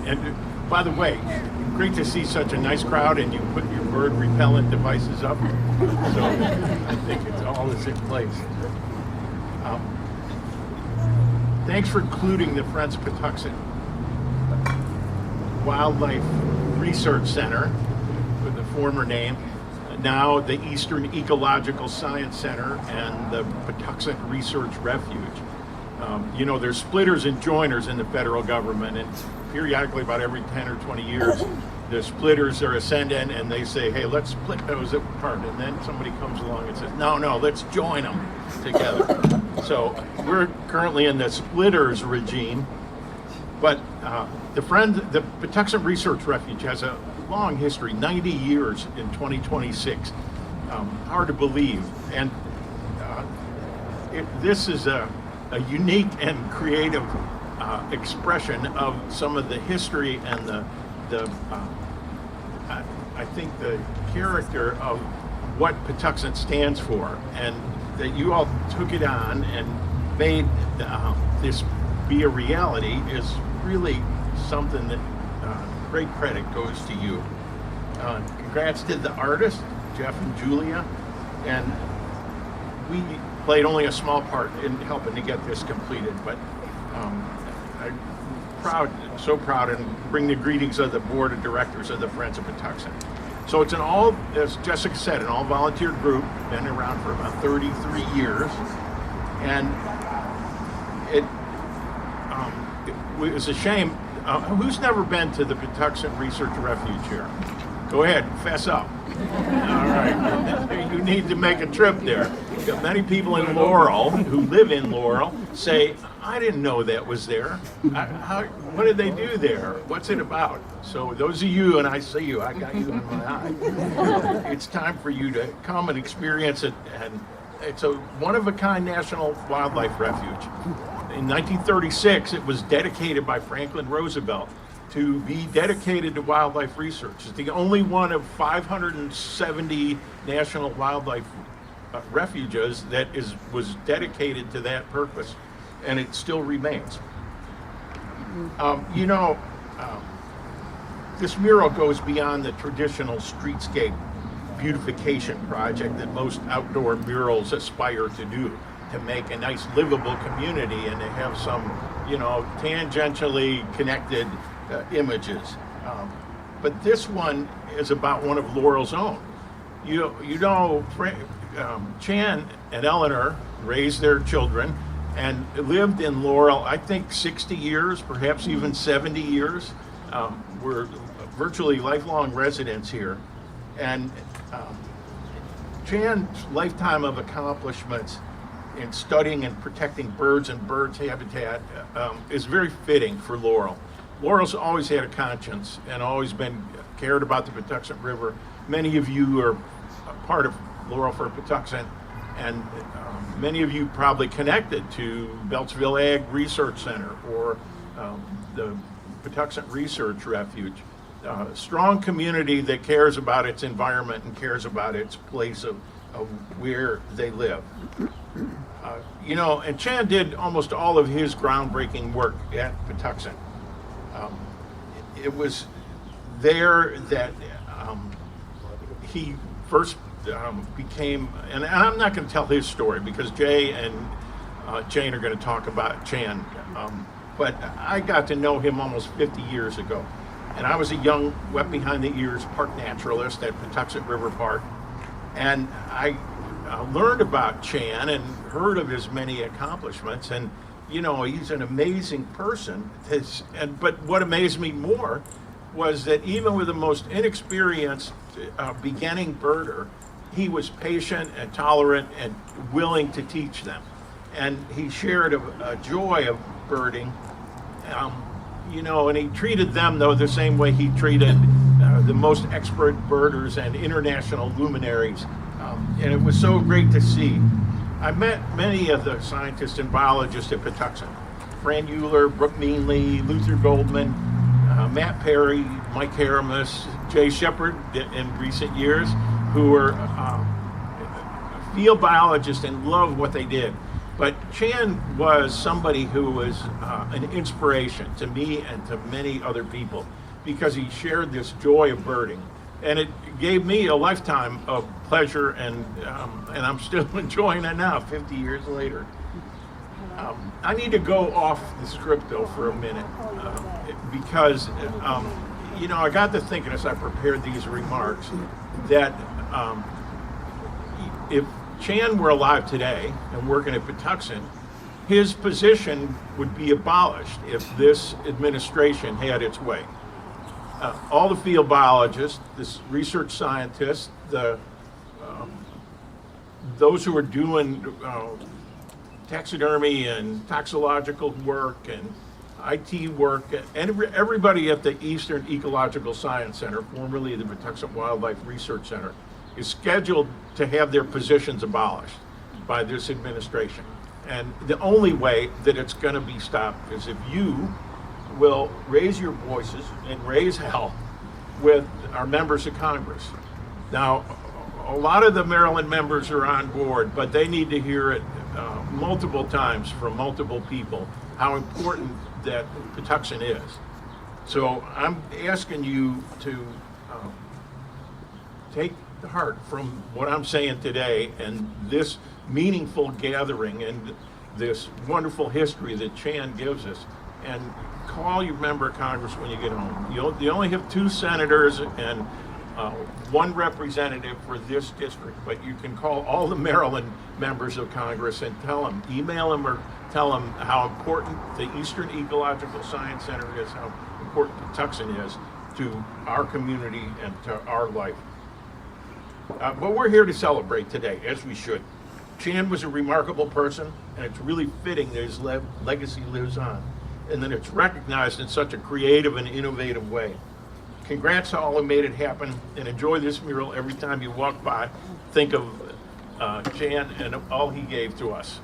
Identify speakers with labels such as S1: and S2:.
S1: And by the way, great to see such a nice crowd, and you put your bird repellent devices up. So I think it's all is in place. Thanks for including the Friends of Patuxent Wildlife Research Center, with the former name, now the Eastern Ecological Science Center and the Patuxent Research Refuge. You know, there's splitters and joiners in the federal government, and periodically, about every 10 or 20 years, the splitters are ascendant and they say, hey, let's split those apart. And then somebody comes along and says, no, let's join them together. So we're currently in the splitters regime, but the Patuxent Research Refuge has a long history, 90 years in 2026. Hard to believe. And this is a unique and creative expression of some of the history and I think the character of what Patuxent stands for, and that you all took it on and made this be a reality is really something that great credit goes to you. Congrats to the artists, Jeff and Julia, and we played only a small part in helping to get this completed, but I'm so proud, and bring the greetings of the board of directors of the Friends of Patuxent. So it's as Jessica said, an all volunteer group, been around for about 33 years, and it was a shame. Who's never been to the Patuxent Research Refuge here? Go ahead, fess up. All right, you need to make a trip there. Many people in Laurel, who live in Laurel, say, I didn't know that was there. What did they do there? What's it about? So those of you, and I see you, I got you in my eye. It's time for you to come and experience it. And it's a one-of-a-kind national wildlife refuge. In 1936, it was dedicated by Franklin Roosevelt to be dedicated to wildlife research. It's the only one of 570 national wildlife refuges that was dedicated to that purpose, and it still remains. This mural goes beyond the traditional streetscape beautification project that most outdoor murals aspire to do, to make a nice livable community and to have some, tangentially connected images. But this one is about one of Laurel's own. Chan and Eleanor raised their children and lived in Laurel, I think 60 years, perhaps even 70 years. We're virtually lifelong residents here. And Chan's lifetime of accomplishments in studying and protecting birds and birds' habitat is very fitting for Laurel. Laurel's always had a conscience and always been cared about the Patuxent River. Many of you are a part of Laurel for Patuxent, and many of you probably connected to Beltsville Ag Research Center or the Patuxent Research Refuge. Strong community that cares about its environment and cares about its place of where they live. And Chan did almost all of his groundbreaking work at Patuxent. It was there that he first became, and I'm not going to tell his story because Jay and Jane are going to talk about Chan, but I got to know him almost 50 years ago. And I was a young, wet behind the ears park naturalist at Patuxent River Park. And I learned about Chan and heard of his many accomplishments. And, he's an amazing person. But what amazed me more was that even with the most inexperienced beginning birder, he was patient and tolerant and willing to teach them. And he shared a joy of birding. And he treated them, though, the same way he treated the most expert birders and international luminaries. And it was so great to see. I met many of the scientists and biologists at Patuxent. Fran Euler, Brooke Meanley, Luther Goldman, Matt Perry, Mike Haramus, Jay Shepard in recent years, who were field biologists and loved what they did. But Chan was somebody who was an inspiration to me and to many other people because he shared this joy of birding. And it gave me a lifetime of pleasure, and I'm still enjoying it now, 50 years later. I need to go off the script, though, for a minute, because, I got to thinking as I prepared these remarks that if Chan were alive today and working at Patuxent, his position would be abolished if this administration had its way. All the field biologists, the research scientists, those who are doing taxidermy and toxicological work and IT work, and everybody at the Eastern Ecological Science Center, formerly the Patuxent Wildlife Research Center, is scheduled to have their positions abolished by this administration. And the only way that it's going to be stopped is if you will raise your voices and raise hell with our members of Congress. Now, a lot of the Maryland members are on board, but they need to hear it multiple times from multiple people how important that Patuxent is. So I'm asking you to take to heart from what I'm saying today and this meaningful gathering and this wonderful history that Chan gives us, and call your member of Congress when you get home. You only have 2 senators and 1 representative for this district, but you can call all the Maryland members of Congress and tell them, email them or tell them how important the Eastern Ecological Science Center is, how important Patuxent is to our community and to our life. But we're here to celebrate today, as we should. Chan was a remarkable person, and it's really fitting that his legacy lives on, and that it's recognized in such a creative and innovative way. Congrats to all who made it happen, and enjoy this mural every time you walk by. Think of Chan and all he gave to us.